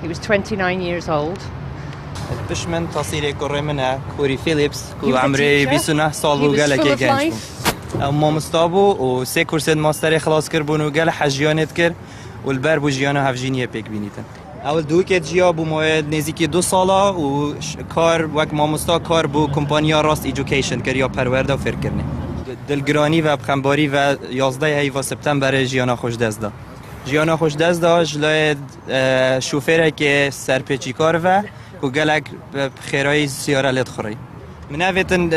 He was 29 years old. بشمن تصير كوري منها كوري فيليبس He كو was a عمري teacher. 29 سال He was وقال full كي of جانش life. او ما مستابو وسي كورسات ماستر خلاص كربون وقال حجيانت كر والبر بو جيانا هفجينيه بيك بينيتن اول دو که جیا بو موید نزدیکی 2 ساله و کار وک مامستا کار بو کمپانیا راست ایژوکیشن کریا پرورده و فرکرنه دلگرانی و بخنباری و 11 هیوا سپتامبر جیانا خوش دست دا جیانا خوش دست دا جلای شوفره که سرپیچی کار و گلک خیرای سیاره لید خوری من اویتن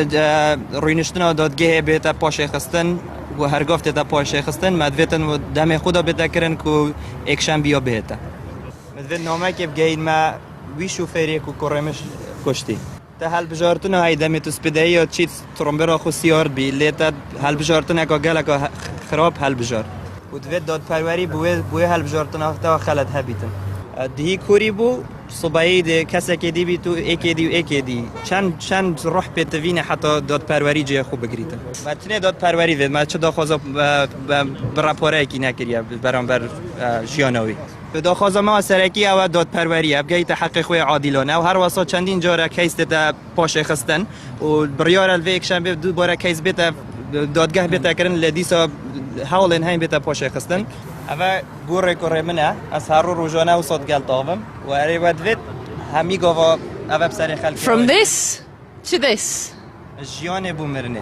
روینشتنا دادگه بیتا پاشه خستن و هر گفت تا پاشه خستن مدویتن دم خدا بیتا کرن که اکشن بیا بهتا مدویت نامه که بگین ما وی شوفری که کرمش کشتی تا هل بجارتنا های دمی تو سپیده یا چیت ترمبرا خو سیار بی لیتا هل بجارتنا که گلک خراب هل بجار و دوید داد پروری بوی هل بجارتنا تا خلط هبیتن دهی کوری بو صبایی ده کسی که دی بی تو ایکی دی و ایکی دی چند روح پیتوینه حتی داد پروری جای خوب بگریتن ما تنه داد پروری وید ما چه داخوازا براپاره ایکی نکریه برانبر جیانوی داخوازا ما سرکی او داد پروری ابگهی تا حق خوی عادلانه و هر واسا چندین جاره کیس تا پاشه خستن و بریار الوی اکشن بی دو باره کیس بیتا دادگاه بیتا کرن لدیسا حاولن هایم بیتا پاشه خستن اما گوره کره منه از هر روزانه و صد گل تاوم و اری ودوید همی گاوا او بسر خلق From this to this. جیان بومرنه